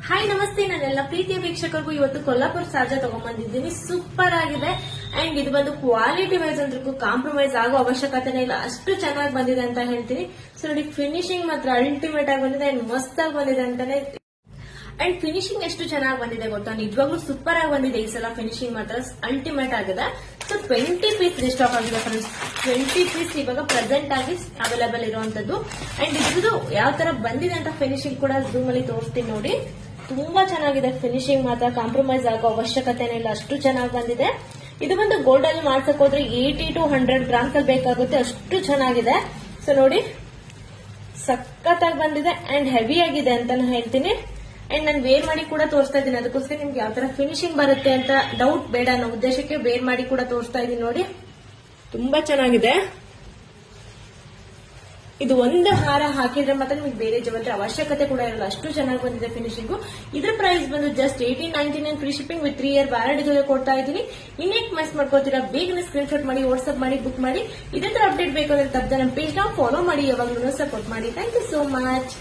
Hi ನಮಸ್ತೆ, ನಾನೆಲ್ಲ ಪ್ರೀತಿಯ ವೀಕ್ಷಕರಿಗೂ ಇವತ್ತು ಕೊಲ್ಲಾಪುರ ಸಾಜಾ ತಗೊಂಡ್ಬಂದಿದ್ದೀನಿ. ಸೂಪರ್ ಆಗಿದೆ ಅಂಡ್ ಇದು ಬಂದು ಕ್ವಾಲಿಟಿ ವೈಸ್ ಅಂದ್ರೂ ಕಾಂಪ್ರಮೈಸ್ ಆಗೋ ಅವಶ್ಯಕತೆನೇ ಇಲ್ಲ, ಅಷ್ಟು ಚೆನ್ನಾಗಿ ಬಂದಿದೆ ಅಂತ ಹೇಳ್ತೀನಿ. ಸೊ ನೋಡಿ, ಫಿನಿಶಿಂಗ್ ಮಾತ್ರ ಅಲ್ಟಿಮೇಟ್ ಆಗಿ ಬಂದಿದೆ ಅಂಡ್ ಮಸ್ತ್ ಆಗಿ ಬಂದಿದೆ ಅಂತಾನೆ. ಅಂಡ್ ಫಿನಿಶಿಂಗ್ ಎಷ್ಟು ಚೆನ್ನಾಗಿ ಬಂದಿದೆ ಗೊತ್ತಾ, ನಿಜವಾಗ್ಲೂ ಸೂಪರ್ ಆಗಿ ಬಂದಿದೆ. ಈ ಸಲ ಫಿನಿಶಿಂಗ್ ಮಾತ್ರ ಅಲ್ಟಿಮೇಟ್ ಆಗಿದೆ. ಸೊ 20 ಪೀಸ್ ರಿಸ್ಟಾಕ್ ಆಗಿದೆ ಫ್ರೆಂಡ್ಸ್. 20 ಪೀಸ್ ಇವಾಗ ಪ್ರೆಸೆಂಟ್ ಆಗಿ ಅವೈಲೇಬಲ್ ಇರುವಂತದ್ದು. ಅಂಡ್ ಇದು ಯಾವ ತರ ಬಂದಿದೆ ಅಂತ ಫಿನಿಶಿಂಗ್ ಕೂಡ ಝೂಮ್ ಅಲ್ಲಿ ತೋರಿಸ್ತೀನಿ ನೋಡಿ. ತುಂಬಾ ಚೆನ್ನಾಗಿದೆ ಫಿನಿಶಿಂಗ್, ಮಾತ್ರ ಕಾಂಪ್ರಮೈಸ್ ಆಗೋ ಅವಶ್ಯಕತೆನೇ ಇಲ್ಲ, ಅಷ್ಟು ಚೆನ್ನಾಗಿ ಬಂದಿದೆ. ಇದು ಬಂದು ಗೋಲ್ಡ್ ಅಲ್ಲಿ ಮಾಡ್ಸಕ್ ಹೋದ್ರೆ 80 to 100 ಗ್ರಾಮ್ಸ್ ಅಲ್ಲಿ ಬೇಕಾಗುತ್ತೆ, ಅಷ್ಟು ಚೆನ್ನಾಗಿದೆ. ಸೊ ನೋಡಿ, ಸಖತ್ತಾಗಿ ಬಂದಿದೆ ಅಂಡ್ ಹೆವಿ ಆಗಿದೆ ಅಂತಾನು ಹೇಳ್ತೀನಿ. ಅಂಡ್ ನಾನು ವೇರ್ ಮಾಡಿ ಕೂಡ ತೋರಿಸ್ತಾ ಇದ್ದೀನಿ, ಅದಕ್ಕೋಸ್ಕರ ನಿಮ್ಗೆ ಯಾವ ತರ ಫಿನಿಶಿಂಗ್ ಬರುತ್ತೆ ಅಂತ ಡೌಟ್ ಬೇಡ ಅನ್ನೋ ಉದ್ದೇಶಕ್ಕೆ ವೇರ್ ಮಾಡಿ ಕೂಡ ತೋರಿಸ್ತಾ ಇದ್ದೀನಿ ನೋಡಿ. ತುಂಬಾ ಚೆನ್ನಾಗಿದೆ. ಇದು ಒಂದು ಹಾರ ಹಾಕಿದ್ರೆ ಮಾತ್ರ ನಿಮಗೆ ಬೇರೆ ಜವೆಲ್ರಿ ಅವಶ್ಯಕತೆ ಕೂಡ ಇರಲ್ಲ, ಅಷ್ಟು ಚೆನ್ನಾಗಿ ಬಂದಿದೆ ಫಿನಿಶಿಂಗ್. ಇದ್ರ ಪ್ರೈಸ್ ಬಂದು just 1899 free shipping with 3 year validity ಜೊತೆ ಕೊಡ್ತಾ ಇದ್ದೀನಿ. ಇನ್ನೇಕ್ ಮಿಸ್ ಮಾಡ್ಕೋತೀರಾ, ಬೇಗನೆ ಸ್ಕ್ರೀನ್ ಶಾಟ್ ಮಾಡಿ ವಾಟ್ಸ್ಆಪ್ ಮಾಡಿ ಬುಕ್ ಮಾಡಿ. ಇದೇ ತರ ಅಪ್ಡೇಟ್ ಬೇಕು ಅಂದ್ರೆ ತಪ್ಪದೆ ನಮ್ಮ ಪೇಜ್ ನ ಫಾಲೋ ಮಾಡಿ, ಯಾವಾಗಲೂ ಸಪೋರ್ಟ್ ಮಾಡಿ. Thank you so much.